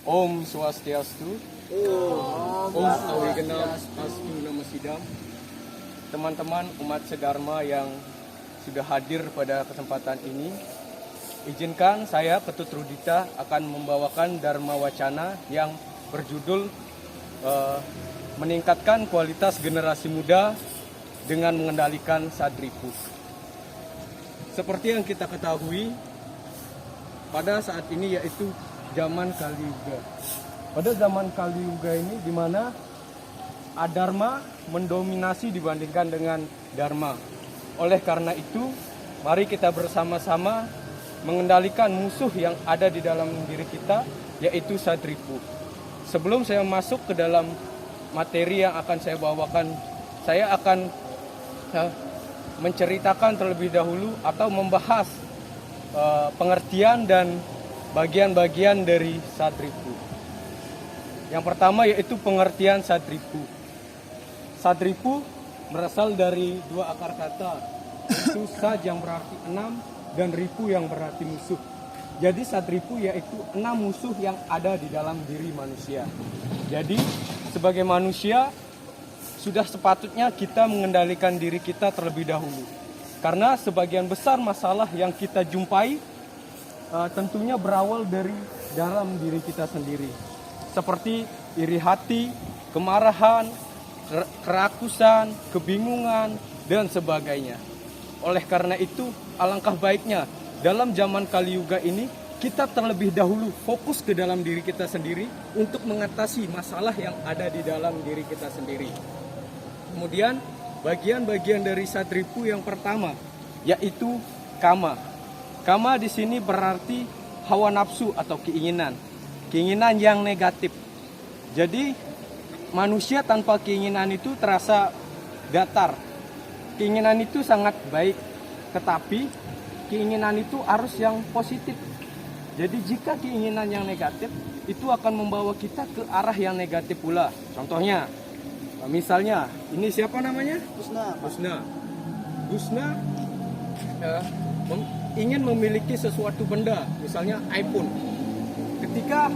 Om Swastiastu. Om Sawigenap Astu Nama Sidam. Teman-teman umat sedharma yang sudah hadir pada kesempatan ini, izinkan saya Ketut Rudita akan membawakan Dharma Wacana yang berjudul meningkatkan kualitas generasi muda dengan mengendalikan Sadripu. Seperti yang kita ketahui, pada saat ini yaitu zaman Kali Yuga. Pada zaman Kali Yuga ini di mana adharma mendominasi dibandingkan dengan dharma. Oleh karena itu, mari kita bersama-sama mengendalikan musuh yang ada di dalam diri kita, yaitu Sadripu. Sebelum saya masuk ke dalam materi yang akan saya bawakan, saya akan menceritakan terlebih dahulu atau membahas pengertian dan bagian-bagian dari Sadripu. Yang pertama yaitu pengertian Sadripu. Sadripu berasal dari dua akar kata, yaitu Sad yang berarti 6 dan Ripu yang berarti musuh. Jadi Sadripu yaitu 6 musuh yang ada di dalam diri manusia. Jadi sebagai manusia sudah sepatutnya kita mengendalikan diri kita terlebih dahulu. Karena sebagian besar masalah yang kita jumpai tentunya berawal dari dalam diri kita sendiri. Seperti iri hati, kemarahan, kerakusan, kebingungan, dan sebagainya. Oleh karena itu, alangkah baiknya dalam zaman Kali Yuga ini kita terlebih dahulu fokus ke dalam diri kita sendiri untuk mengatasi masalah yang ada di dalam diri kita sendiri. Kemudian bagian-bagian dari Sadripu yang pertama yaitu kama. Kama di sini berarti hawa nafsu atau keinginan yang negatif. Jadi manusia tanpa keinginan itu terasa datar. Keinginan itu sangat baik, tetapi keinginan itu harus yang positif. Jadi jika keinginan yang negatif itu akan membawa kita ke arah yang negatif pula. Contohnya, misalnya ini siapa namanya? Gusna ingin memiliki sesuatu benda, misalnya iPhone. Ketika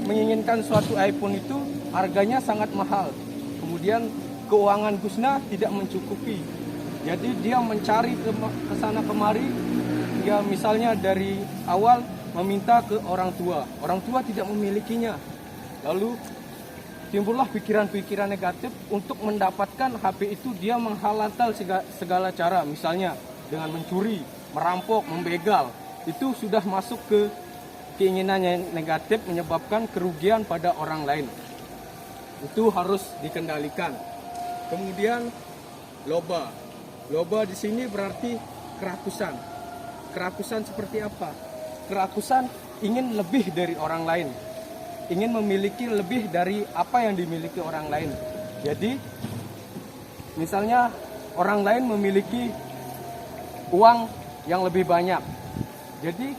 menginginkan suatu iPhone itu harganya sangat mahal. Kemudian keuangan Gusna tidak mencukupi. Jadi dia mencari ke sana kemari. Dia misalnya dari awal meminta ke orang tua. Orang tua tidak memilikinya. Lalu timbullah pikiran-pikiran negatif untuk mendapatkan HP itu. Dia menghalalkan segala cara, misalnya dengan mencuri, merampok, membegal. Itu sudah masuk ke keinginan yang negatif menyebabkan kerugian pada orang lain. Itu harus dikendalikan. Kemudian loba. Loba di sini berarti kerakusan. Kerakusan seperti apa? Kerakusan ingin lebih dari orang lain. Ingin memiliki lebih dari apa yang dimiliki orang lain. Jadi misalnya orang lain memiliki uang yang lebih banyak. Jadi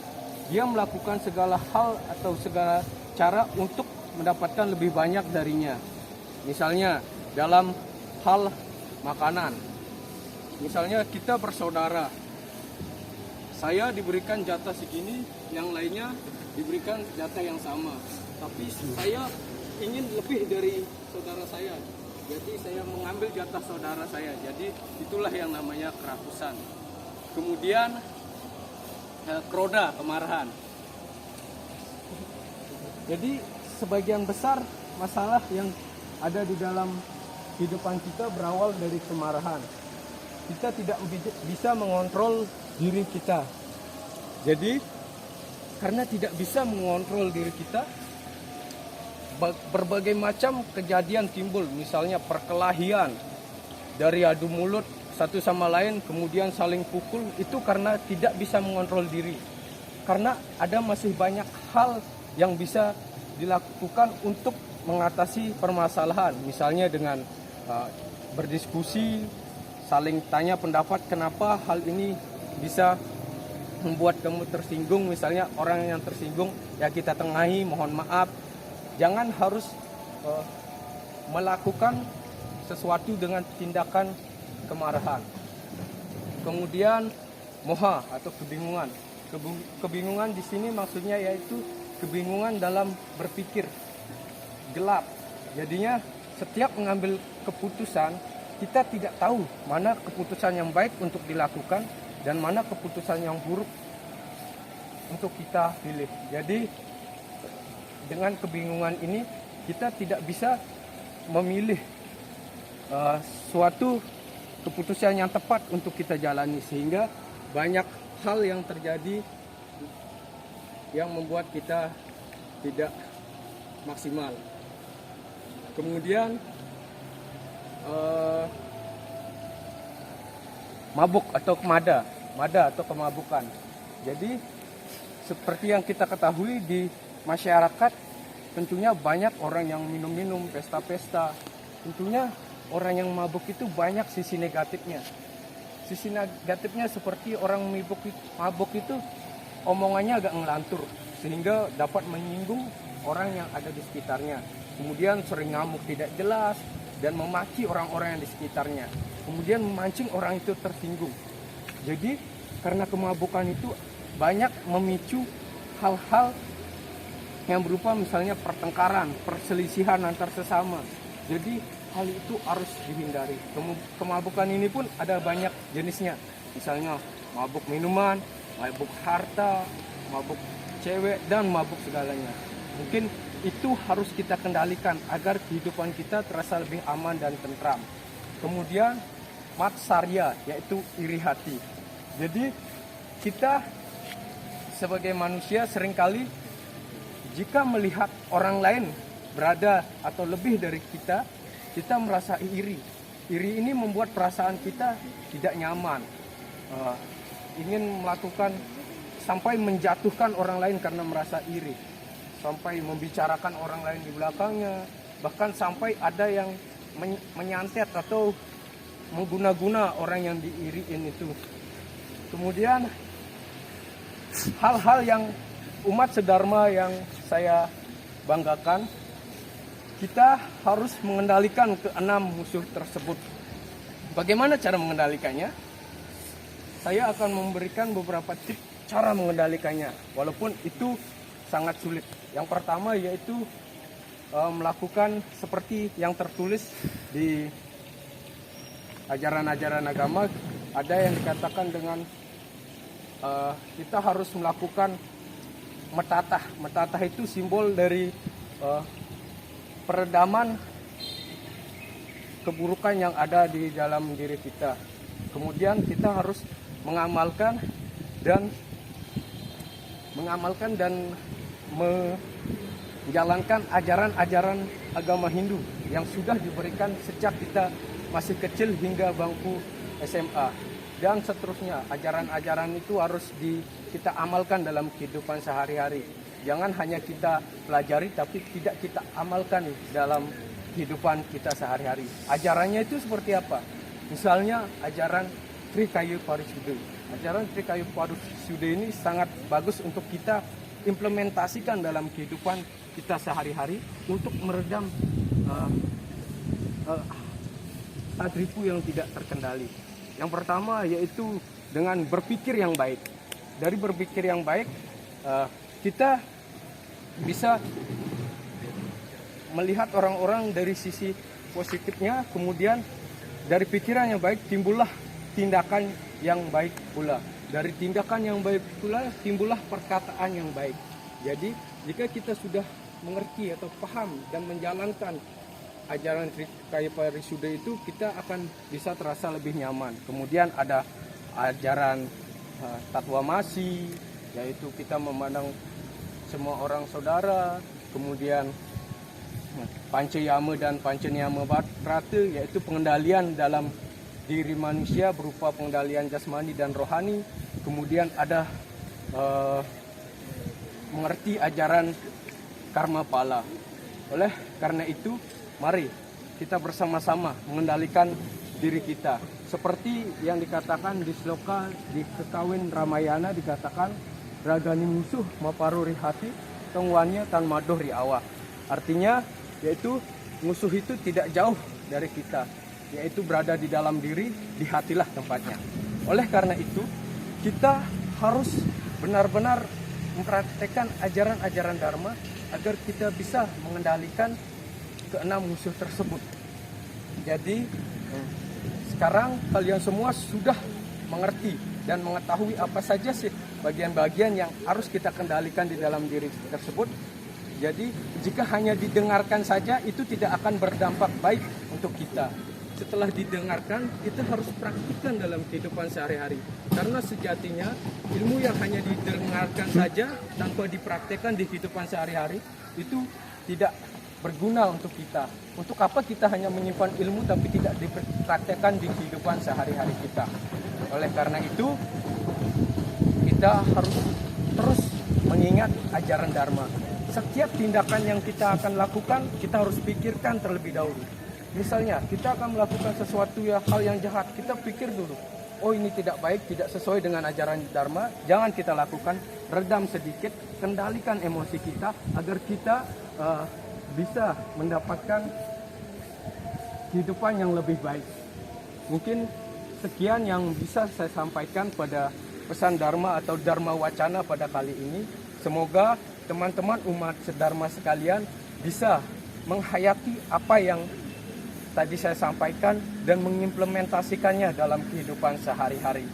dia melakukan segala hal atau segala cara untuk mendapatkan lebih banyak darinya. Misalnya dalam hal makanan. Misalnya kita bersaudara. Saya diberikan jatah segini, yang lainnya diberikan jatah yang sama. Tapi saya ingin lebih dari saudara saya. Jadi saya mengambil jatah saudara saya. Jadi itulah yang namanya kerakusan. Kemudian kroda, kemarahan. Jadi sebagian besar masalah yang ada di dalam kehidupan kita berawal dari kemarahan. Kita tidak bisa mengontrol diri kita. Jadi karena tidak bisa mengontrol diri kita, berbagai macam kejadian timbul. Misalnya perkelahian, dari adu mulut satu sama lain, kemudian saling pukul, itu karena tidak bisa mengontrol diri. Karena ada masih banyak hal yang bisa dilakukan untuk mengatasi permasalahan. Misalnya dengan berdiskusi, saling tanya pendapat kenapa hal ini bisa membuat kamu tersinggung. Misalnya orang yang tersinggung, ya kita tengahi, mohon maaf. Jangan harus melakukan sesuatu dengan tindakan kemarahan. Kemudian moha atau kebingungan. Kebingungan di sini maksudnya yaitu kebingungan dalam berpikir, gelap. Jadinya setiap mengambil keputusan, kita tidak tahu mana keputusan yang baik untuk dilakukan dan mana keputusan yang buruk untuk kita pilih. Jadi dengan kebingungan ini kita tidak bisa memilih suatu keputusan yang tepat untuk kita jalani, sehingga banyak hal yang terjadi yang membuat kita tidak maksimal. Kemudian mabuk atau mada atau kemabukan. Jadi seperti yang kita ketahui di masyarakat, tentunya banyak orang yang minum-minum, pesta-pesta. Tentunya orang yang mabuk itu banyak sisi negatifnya. Sisi negatifnya seperti orang mabuk itu omongannya agak ngelantur, sehingga dapat menyinggung orang yang ada di sekitarnya. Kemudian sering ngamuk tidak jelas dan memaki orang-orang yang di sekitarnya. Kemudian memancing orang itu tersinggung. Jadi karena kemabukan itu banyak memicu hal-hal yang berupa misalnya pertengkaran, perselisihan antar sesama. Jadi hal itu harus dihindari. Kemabukan ini pun ada banyak jenisnya. Misalnya mabuk minuman, mabuk harta, mabuk cewek, dan mabuk segalanya. Mungkin itu harus kita kendalikan agar kehidupan kita terasa lebih aman dan tentram. Kemudian matsarya, yaitu iri hati. Jadi kita sebagai manusia seringkali jika melihat orang lain berada atau lebih dari kita, kita merasa iri. Iri ini membuat perasaan kita tidak nyaman. Ingin melakukan sampai menjatuhkan orang lain karena merasa iri, sampai membicarakan orang lain di belakangnya, bahkan sampai ada yang menyantet atau mengguna-guna orang yang diiriin itu. Kemudian hal-hal yang umat sedharma yang saya banggakan, kita harus mengendalikan keenam musuh tersebut. Bagaimana cara mengendalikannya? Saya akan memberikan beberapa tips cara mengendalikannya, walaupun itu sangat sulit. Yang pertama yaitu melakukan seperti yang tertulis di ajaran-ajaran agama. Ada yang dikatakan dengan kita harus melakukan metatah. Metatah itu simbol dari peredaman keburukan yang ada di dalam diri kita. Kemudian kita harus mengamalkan dan menjalankan ajaran-ajaran agama Hindu yang sudah diberikan sejak kita masih kecil hingga bangku SMA dan seterusnya. Ajaran-ajaran itu harus kita amalkan dalam kehidupan sehari-hari. Jangan hanya kita pelajari tapi tidak kita amalkan dalam kehidupan kita sehari-hari. Ajarannya itu seperti apa? Misalnya ajaran Trikayu Parisude. Ajaran Trikayu Parisude ini sangat bagus untuk kita implementasikan dalam kehidupan kita sehari-hari untuk meredam adripu yang tidak terkendali. Yang pertama yaitu dengan berpikir yang baik. Dari berpikir yang baik, kita bisa melihat orang-orang dari sisi positifnya, kemudian dari pikiran yang baik timbullah tindakan yang baik pula. Dari tindakan yang baik pula timbullah perkataan yang baik. Jadi jika kita sudah mengerti atau paham dan menjalankan ajaran Trikayu Parisude itu, kita akan bisa terasa lebih nyaman. Kemudian ada ajaran Tatwamasi, yaitu kita memandang semua orang saudara. Kemudian Pancayama dan Pancanyama Brata, yaitu pengendalian dalam diri manusia berupa pengendalian jasmani dan rohani. Kemudian ada mengerti ajaran karma pala. Oleh karena itu, mari kita bersama-sama mengendalikan diri kita. Seperti yang dikatakan di sloka di Kekawin Ramayana, dikatakan ragani musuh maparuri hati tengwannya tan madoh ri awak. Artinya yaitu musuh itu tidak jauh dari kita, yaitu berada di dalam diri, di hatilah tempatnya. Oleh karena itu, kita harus benar-benar mempraktekkan ajaran-ajaran Dharma agar kita bisa mengendalikan keenam musuh tersebut. Jadi sekarang kalian semua sudah mengerti dan mengetahui apa saja sih bagian-bagian yang harus kita kendalikan di dalam diri tersebut. Jadi jika hanya didengarkan saja itu tidak akan berdampak baik untuk kita. Setelah didengarkan, kita harus praktikkan dalam kehidupan sehari-hari. Karena sejatinya ilmu yang hanya didengarkan saja tanpa dipraktikkan di kehidupan sehari-hari itu tidak berguna untuk kita. Untuk apa kita hanya menyimpan ilmu tapi tidak dipraktikkan di kehidupan sehari-hari kita. Oleh karena itu, kita harus terus mengingat ajaran Dharma. Setiap tindakan yang kita akan lakukan, kita harus pikirkan terlebih dahulu. Misalnya, kita akan melakukan sesuatu hal yang jahat, kita pikir dulu, oh ini tidak baik, tidak sesuai dengan ajaran Dharma, jangan kita lakukan, redam sedikit, kendalikan emosi kita, agar kita bisa mendapatkan kehidupan yang lebih baik. Mungkin sekian yang bisa saya sampaikan pada pesan Dharma atau Dharma Wacana pada kali ini. Semoga teman-teman umat sedharma sekalian bisa menghayati apa yang tadi saya sampaikan dan mengimplementasikannya dalam kehidupan sehari-hari.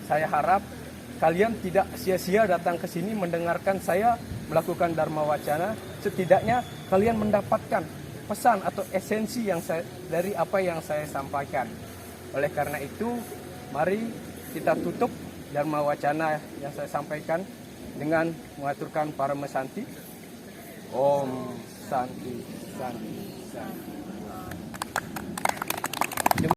Saya harap kalian tidak sia-sia datang ke sini mendengarkan saya melakukan Dharma Wacana. Setidaknya kalian mendapatkan pesan atau esensi dari apa yang saya sampaikan. Oleh karena itu, mari kita tutup Dharma Wacana yang saya sampaikan dengan mengaturkan Paramasanti. Om Santi Santi Santi.